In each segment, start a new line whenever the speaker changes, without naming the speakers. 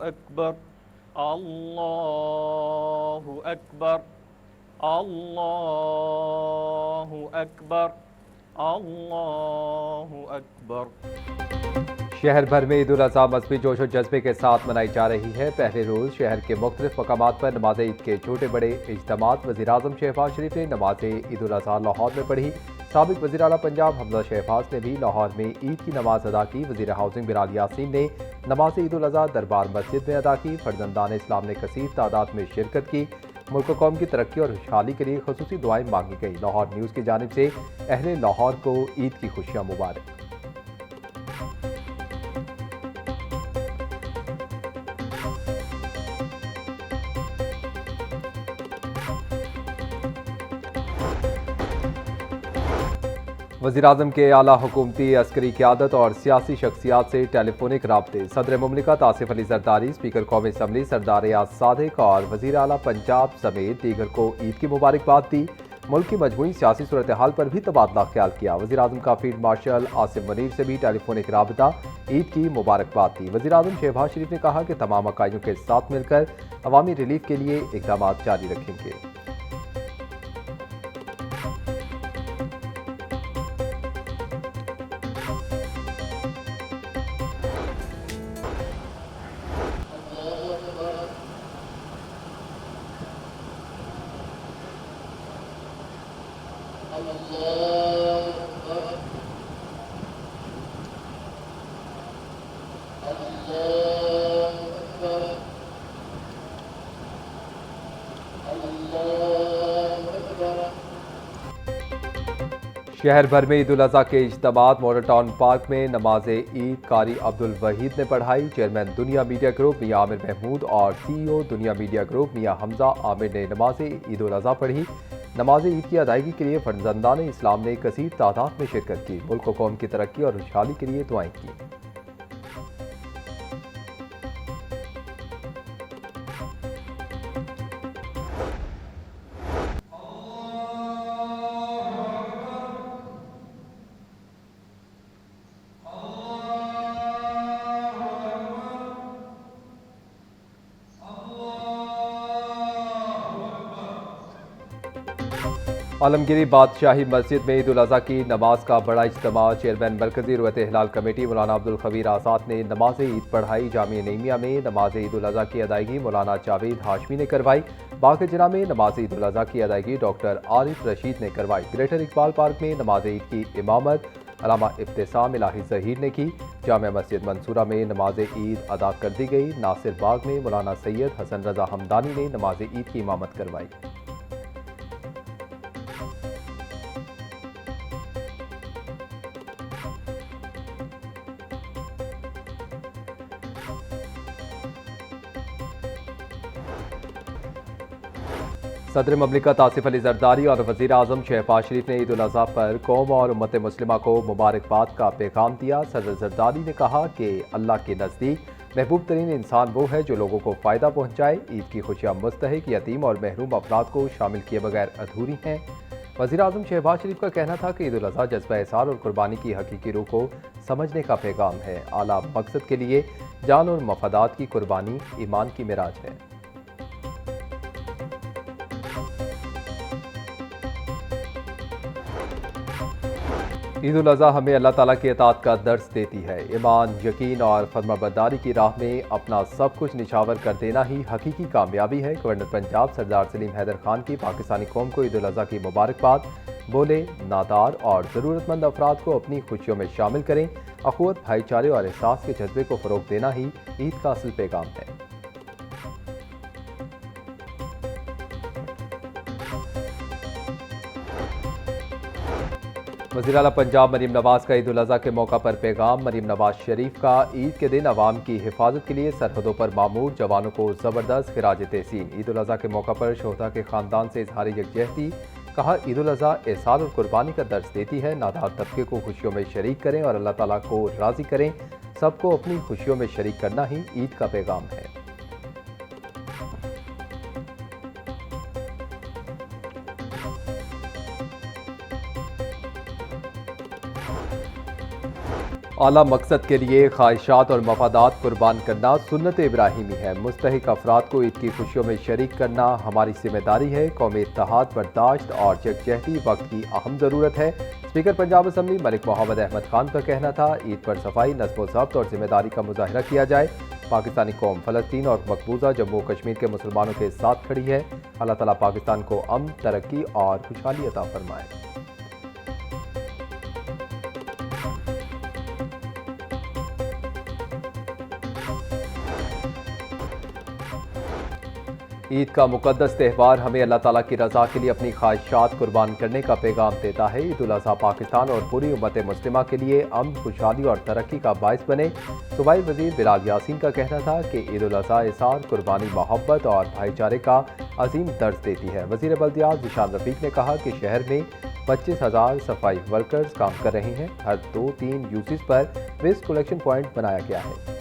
أكبر الله أكبر الله أكبر الله أكبر۔
شہر بھر میں عید الاضحیٰ مذہبی جوش و جذبے کے ساتھ منائی جا رہی ہے۔ پہلے روز شہر کے مختلف مقامات پر نماز عید کے چھوٹے بڑے اجتماعات وزیر اعظم شہباز شریف نے نماز عید الاضحیٰ لاہور میں پڑھی۔ سابق وزیر اعلیٰ پنجاب حمزہ شہباز نے بھی لاہور میں عید کی نماز ادا کی۔ وزیر ہاؤسنگ بلال یاسین نے نماز عید الاضحیٰ دربار مسجد میں ادا کی۔ فرزندان اسلام نے کثیر تعداد میں شرکت کی۔ ملک و قوم کی ترقی اور خوشحالی کے لیے خصوصی دعائیں مانگی گئیں۔ لاہور نیوز کی جانب سے اہل لاہور کو عید کی خوشیاں مبارک۔ وزیر اعظم کے اعلیٰ حکومتی عسکری قیادت اور سیاسی شخصیات سے ٹیلی فونک رابطے۔ صدر مملکت آصف علی زرداری، اسپیکر قومی اسمبلی سردار ریاض صادق اور وزیر اعلیٰ پنجاب سمیت دیگر کو عید کی مبارکباد دی۔ ملک کی مجموعی سیاسی صورتحال پر بھی تبادلہ خیال کیا۔ وزیر اعظم کا فیلڈ مارشل عاصم منیر سے بھی ٹیلی فونک رابطہ، عید کی مبارکباد دی۔ وزیر اعظم شہباز شریف نے کہا کہ تمام اکائیوں کے ساتھ مل کر عوامی ریلیف کے لیے اقدامات جاری رکھیں گے۔ شہر بھر میں عید الاضحیٰ کے اجتماعات ماڈل ٹاؤن پارک میں نماز عید قاری عبدالوحید نے پڑھائی۔ چیئرمین دنیا میڈیا گروپ میاں عامر محمود اور سی ای او دنیا میڈیا گروپ میاں حمزہ عامر نے نماز عید الاضحیٰ پڑھی۔ نماز عید کی ادائیگی کے لیے فرزندان اسلام نے کثیر تعداد میں شرکت کی۔ ملک و قوم کی ترقی اور خوشحالی کے لیے دعائیں کی۔ عالمگیری بادشاہی مسجد میں عید الاضحیٰ کی نماز کا بڑا اجتماع۔ چیئرمین مرکزی رویت ہلال کمیٹی مولانا عبدالخبیر آزاد نے نماز عید پڑھائی۔ جامعہ نعیمیہ میں نماز عید الاضحیٰ کی ادائیگی مولانا جاوید ہاشمی نے کروائی۔ باغ جناح میں نماز عید الاضحیٰ کی ادائیگی ڈاکٹر عارف رشید نے کروائی۔ گریٹر اقبال پارک میں نماز عید کی امامت علامہ ابتسام الہی ظہیر نے کی۔ جامع مسجد منصورہ میں نماز عید ادا کر دی گئی۔ ناصر باغ میں مولانا سید حسن رضا حمدانی نے نماز عید کی امامت کروائی۔ صدر مملکت آصف علی زرداری اور وزیر اعظم شہباز شریف نے عید الاضحیٰ پر قوم اور امت مسلمہ کو مبارکباد کا پیغام دیا۔ صدر زرداری نے کہا کہ اللہ کے نزدیک محبوب ترین انسان وہ ہے جو لوگوں کو فائدہ پہنچائے۔ عید کی خوشیاں مستحق، یتیم اور محروم افراد کو شامل کیے بغیر ادھوری ہیں۔ وزیر اعظم شہباز شریف کا کہنا تھا کہ عید الاضحیٰ جذبہ احسان اور قربانی کی حقیقی روح کو سمجھنے کا پیغام ہے۔ اعلیٰ مقصد کے لیے جان اور مفادات کی قربانی ایمان کی معراج ہے۔ عید الاضحیٰ ہمیں اللہ تعالیٰ کی اطاعت کا درس دیتی ہے۔ ایمان، یقین اور فرمانبرداری کی راہ میں اپنا سب کچھ نچھاور کر دینا ہی حقیقی کامیابی ہے۔ گورنر پنجاب سردار سلیم حیدر خان کی پاکستانی قوم کو عید الاضحیٰ کی مبارکباد۔ بولے، نادار اور ضرورت مند افراد کو اپنی خوشیوں میں شامل کریں۔ اخوت، بھائی چارے اور احساس کے جذبے کو فروغ دینا ہی عید کا اصل پیغام ہے۔ وزیر اعلیٰ پنجاب مریم نواز کا عید الاضحیٰ کے موقع پر پیغام۔ مریم نواز شریف کا عید کے دن عوام کی حفاظت کے لیے سرحدوں پر مامور جوانوں کو زبردست خراج تحسین۔ عید الاضحیٰ کے موقع پر شہداء کے خاندان سے اظہار یکجہتی۔ کہا، عید الاضحیٰ احسان اور قربانی کا درس دیتی ہے۔ نادار طبقے کو خوشیوں میں شریک کریں اور اللہ تعالیٰ کو راضی کریں۔ سب کو اپنی خوشیوں میں شریک کرنا ہی عید کا پیغام ہے۔ اعلیٰ مقصد کے لیے خواہشات اور مفادات قربان کرنا سنت ابراہیمی ہے۔ مستحق افراد کو عید کی خوشیوں میں شریک کرنا ہماری ذمہ داری ہے۔ قومی اتحاد، برداشت اور یکجہتی وقت کی اہم ضرورت ہے۔ اسپیکر پنجاب اسمبلی ملک محمد احمد خان کا کہنا تھا، عید پر صفائی، نظم و ضبط اور ذمہ داری کا مظاہرہ کیا جائے۔ پاکستانی قوم فلسطین اور مقبوضہ جموں و کشمیر کے مسلمانوں کے ساتھ کھڑی ہے۔ اللہ تعالیٰ پاکستان کو امن، ترقی اور خوشحالی عطا فرمائے۔ عید کا مقدس تہوار ہمیں اللہ تعالیٰ کی رضا کے لیے اپنی خواہشات قربان کرنے کا پیغام دیتا ہے۔ عید الاضحیٰ پاکستان اور پوری امت مسلمہ کے لیے امن، خوشحالی اور ترقی کا باعث بنے۔ صوبائی وزیر بلال یاسین کا کہنا تھا کہ عید الاضحیٰ احسان، قربانی، محبت اور بھائی چارے کا عظیم درس دیتی ہے۔ وزیر بلدیات ذیشان رفیق نے کہا کہ شہر میں 25,000 صفائی ورکرز کام کر رہے ہیں۔ ہر 2-3 یوزز پر ویسٹ کلیکشن پوائنٹ بنایا گیا ہے۔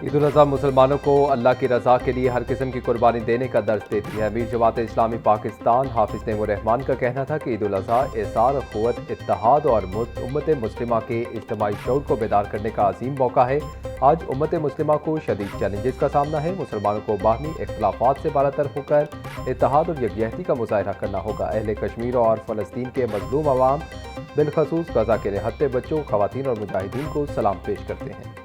عید الاضحیٰ مسلمانوں کو اللہ کی رضا کے لیے ہر قسم کی قربانی دینے کا درس دیتی ہے۔ امیر جماعت اسلامی پاکستان حافظ نعیم الرحمان کا کہنا تھا کہ عید الاضحیٰ احسان، اخوت، اتحاد اور امت مسلمہ کے اجتماعی شعور کو بیدار کرنے کا عظیم موقع ہے۔ آج امت مسلمہ کو شدید چیلنجز کا سامنا ہے۔ مسلمانوں کو باہمی اختلافات سے بالاتر ہو کر اتحاد اور یکجہتی کا مظاہرہ کرنا ہوگا۔ اہل کشمیر اور فلسطین کے مظلوم عوام، بالخصوص غزہ کے نہتے بچوں، خواتین اور مجاہدین کو سلام پیش کرتے ہیں۔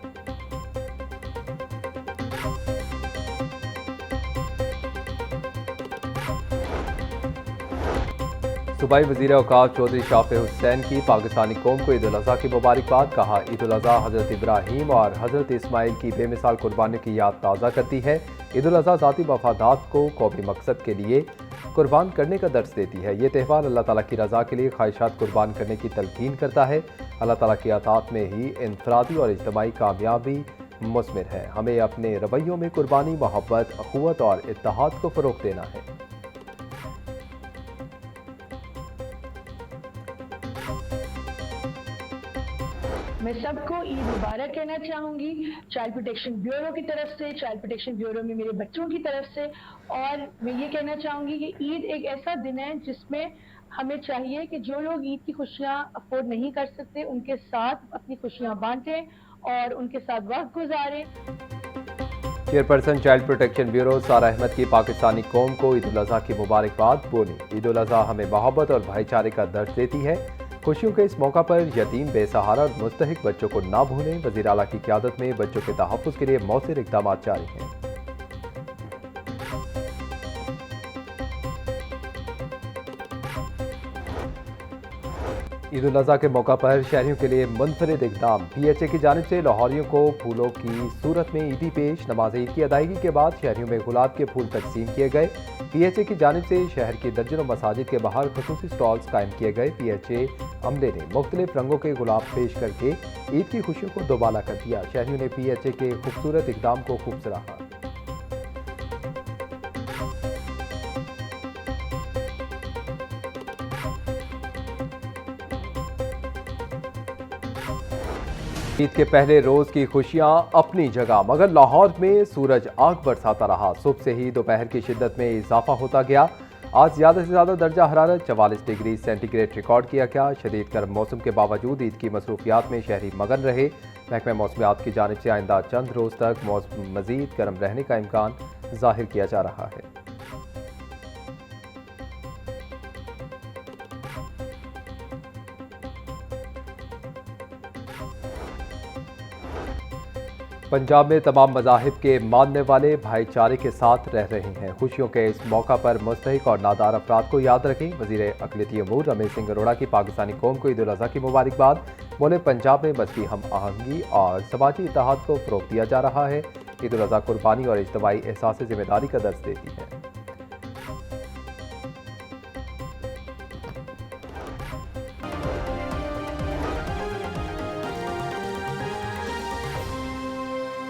صوبائی وزیر اوقاف چودھری شافع حسین کی پاکستانی قوم کو عید الاضحیٰ کی مبارکباد۔ کہا، عید الاضحیٰ حضرت ابراہیم اور حضرت اسماعیل کی بے مثال قربانی کی یاد تازہ کرتی ہے۔ عید الاضحیٰ ذاتی مفادات کو قومی مقصد کے لیے قربان کرنے کا درس دیتی ہے۔ یہ تہوار اللہ تعالیٰ کی رضا کے لیے خواہشات قربان کرنے کی تلقین کرتا ہے۔ اللہ تعالیٰ کی اطاعت میں ہی انفرادی اور اجتماعی کامیابی مثمر ہے۔ ہمیں اپنے رویوں میں قربانی، محبت، اخوت اور اتحاد کو فروغ دینا ہے۔
میں سب کو عید مبارک کہنا چاہوں گی، چائلڈ پروٹیکشن بیورو کی طرف سے، چائلڈ پروٹیکشن بیورو میں میرے بچوں کی طرف سے، اور میں یہ کہنا چاہوں گی کہ عید ایک ایسا دن ہے جس میں ہمیں چاہیے کہ جو لوگ عید کی خوشیاں افورڈ نہیں کر سکتے ان کے ساتھ اپنی خوشیاں بانٹیں اور ان کے ساتھ وقت گزاریں۔
Chairperson child protection bureau Sara Ahmed کی پاکستانی قوم کو عید الاضحیٰ کی مبارکباد بولی۔ عید الاضحیٰ ہمیں محبت اور بھائی چارے کا درس دیتی ہے۔ خوشیوں کے اس موقع پر یتیم، بے سہارا اور مستحق بچوں کو نہ بھولیں۔ وزیر اعلیٰ کی قیادت میں بچوں کے تحفظ کے لیے مؤثر اقدامات جاری ہیں۔ عید الاضحیٰ کے موقع پر شہریوں کے لیے منفرد اقدام۔ پی ایچ اے کی جانب سے لاہوریوں کو پھولوں کی صورت میں عیدی پیش۔ نماز عید کی ادائیگی کے بعد شہریوں میں گلاب کے پھول تقسیم کیے گئے۔ پی ایچ اے کی جانب سے شہر کی درجنوں مساجد کے باہر خصوصی سٹالز قائم کیے گئے۔ پی ایچ اے عملے نے مختلف رنگوں کے گلاب پیش کر کے عید کی خوشیوں کو دوبالا کر دیا۔ شہریوں نے پی ایچ اے کے خوبصورت اقدام کو خوب سراہا۔ عید کے پہلے روز کی خوشیاں اپنی جگہ، مگر لاہور میں سورج آگ برساتا رہا۔ صبح سے ہی دوپہر کی شدت میں اضافہ ہوتا گیا۔ آج زیادہ سے زیادہ درجہ حرارت 44 ڈگری سینٹی گریڈ ریکارڈ کیا گیا۔ شدید گرم موسم کے باوجود عید کی مصروفیات میں شہری مگن رہے۔ محکمہ موسمیات کی جانب سے آئندہ چند روز تک موسم مزید گرم رہنے کا امکان ظاہر کیا جا رہا ہے۔ پنجاب میں تمام مذاہب کے ماننے والے بھائی چارے کے ساتھ رہ رہے ہیں۔ خوشیوں کے اس موقع پر مستحق اور نادار افراد کو یاد رکھیں۔ وزیر اقلیتی امور رمیش سنگھ اروڑہ کی پاکستانی قوم کو عید الاضحیٰ کی مبارکباد۔ بولے، پنجاب میں مذہبی ہم آہنگی اور سماجی اتحاد کو فروغ دیا جا رہا ہے۔ عید الاضحیٰ قربانی اور اجتماعی احساس ذمہ داری کا درس دیتی ہے۔